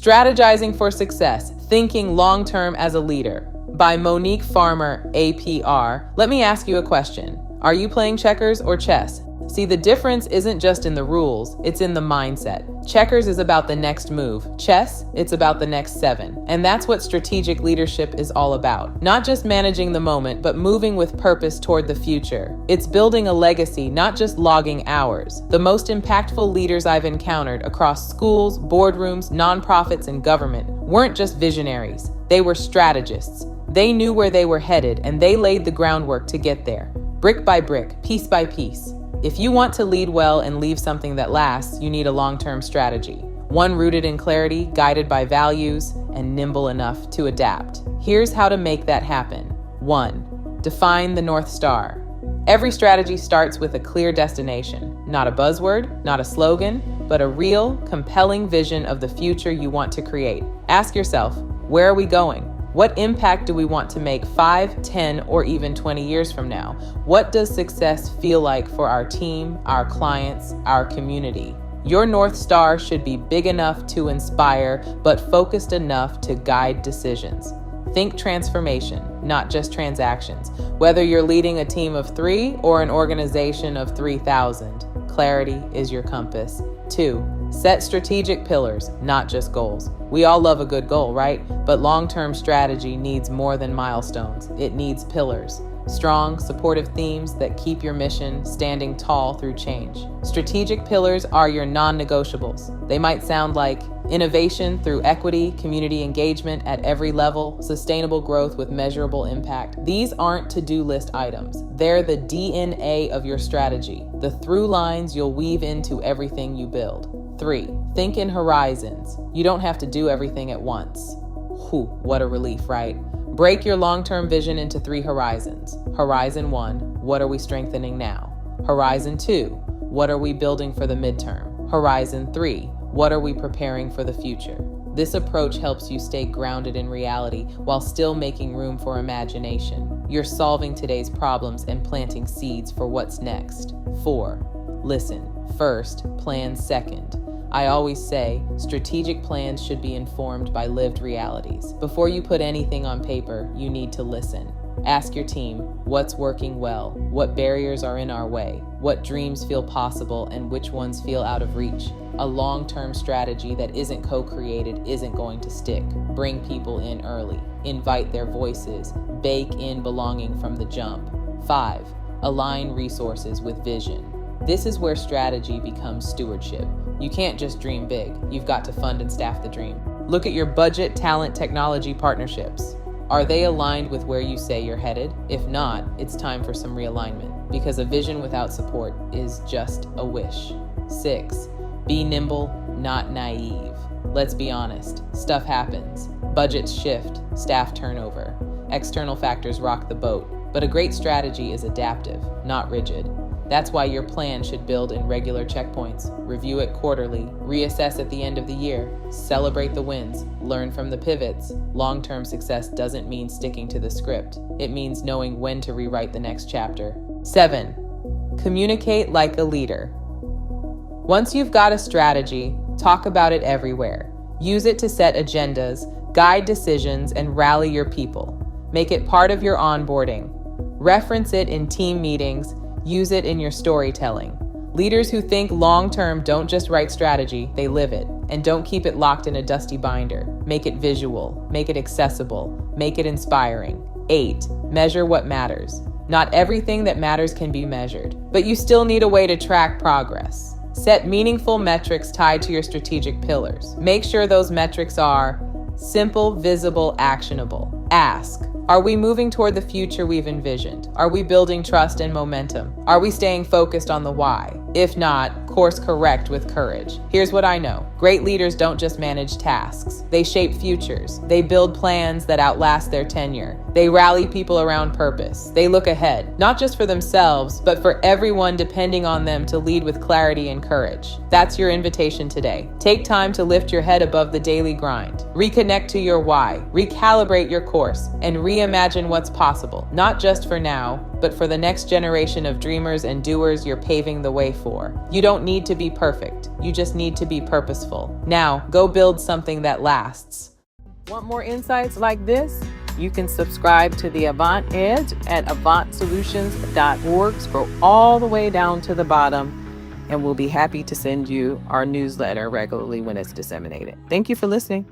Strategizing for Success, Thinking Long-Term as a Leader by Monique Farmer, APR. Let me ask you a question. Are you playing checkers or chess? See, the difference isn't just in the rules, it's in the mindset. Checkers is about the next move. Chess, it's about the next 7. And that's what strategic leadership is all about. Not just managing the moment, but moving with purpose toward the future. It's building a legacy, not just logging hours. The most impactful leaders I've encountered across schools, boardrooms, nonprofits, and government weren't just visionaries. They were strategists. They knew where they were headed, and they laid the groundwork to get there. Brick by brick, piece by piece. If you want to lead well and leave something that lasts, you need a long-term strategy. One rooted in clarity, guided by values, and nimble enough to adapt. Here's how to make that happen. 1. Define the North Star. Every strategy starts with a clear destination. Not a buzzword, not a slogan, but a real, compelling vision of the future you want to create. Ask yourself, where are we going? What impact do we want to make 5, 10, or even 20 years from now? What does success feel like for our team, our clients, our community? Your North Star should be big enough to inspire, but focused enough to guide decisions. Think transformation, not just transactions. Whether you're leading a team of 3 or an organization of 3,000, clarity is your compass. 2. Set strategic pillars, not just goals. We all love a good goal, right? But long-term strategy needs more than milestones. It needs pillars. Strong, supportive themes that keep your mission standing tall through change. Strategic pillars are your non-negotiables. They might sound like innovation through equity, community engagement at every level, sustainable growth with measurable impact. These aren't to-do list items. They're the DNA of your strategy, the through lines you'll weave into everything you build. 3. Think in horizons. You don't have to do everything at once. Whew, what a relief, right? Break your long-term vision into 3 horizons. Horizon 1, what are we strengthening now? Horizon 2, what are we building for the midterm? Horizon 3, what are we preparing for the future? This approach helps you stay grounded in reality while still making room for imagination. You're solving today's problems and planting seeds for what's next. 4. Listen first, plan second. I always say, strategic plans should be informed by lived realities. Before you put anything on paper, you need to listen. Ask your team, what's working well? What barriers are in our way? What dreams feel possible and which ones feel out of reach? A long-term strategy that isn't co-created isn't going to stick. Bring people in early. Invite their voices. Bake in belonging from the jump. 5. Align resources with vision. This is where strategy becomes stewardship. You can't just dream big. You've got to fund and staff the dream. Look at your budget, talent, technology partnerships. Are they aligned with where you say you're headed? If not, it's time for some realignment, because a vision without support is just a wish. 6. Be nimble, not naive. Let's be honest, stuff happens. Budgets shift, staff turnover. External factors rock the boat. But a great strategy is adaptive, not rigid. That's why your plan should build in regular checkpoints. Review it quarterly, reassess at the end of the year, celebrate the wins, learn from the pivots. Long-term success doesn't mean sticking to the script. It means knowing when to rewrite the next chapter. 7. Communicate like a leader. Once you've got a strategy, talk about it everywhere. Use it to set agendas, guide decisions, and rally your people. Make it part of your onboarding. Reference it in team meetings. Use it in your storytelling. Leaders who think long-term don't just write strategy, they live it. And don't keep it locked in a dusty binder. Make it visual, make it accessible, make it inspiring. 8. Measure what matters. Not everything that matters can be measured, but you still need a way to track progress. Set meaningful metrics tied to your strategic pillars. Make sure those metrics are simple, visible, actionable. Ask, are we moving toward the future we've envisioned? Are we building trust and momentum? Are we staying focused on the why? If not, course correct with courage. Here's what I know. Great leaders don't just manage tasks. They shape futures. They build plans that outlast their tenure. They rally people around purpose. They look ahead, not just for themselves, but for everyone depending on them to lead with clarity and courage. That's your invitation today. Take time to lift your head above the daily grind. Reconnect to your why. Recalibrate your course and reimagine what's possible, not just for now, but for the next generation of dreamers and doers you're paving the way for. You don't need to be perfect. You just need to be purposeful. Now, go build something that lasts. Want more insights like this? You can subscribe to the Avant Edge at avantsolutions.org. Scroll all the way down to the bottom, and we'll be happy to send you our newsletter regularly when it's disseminated. Thank you for listening.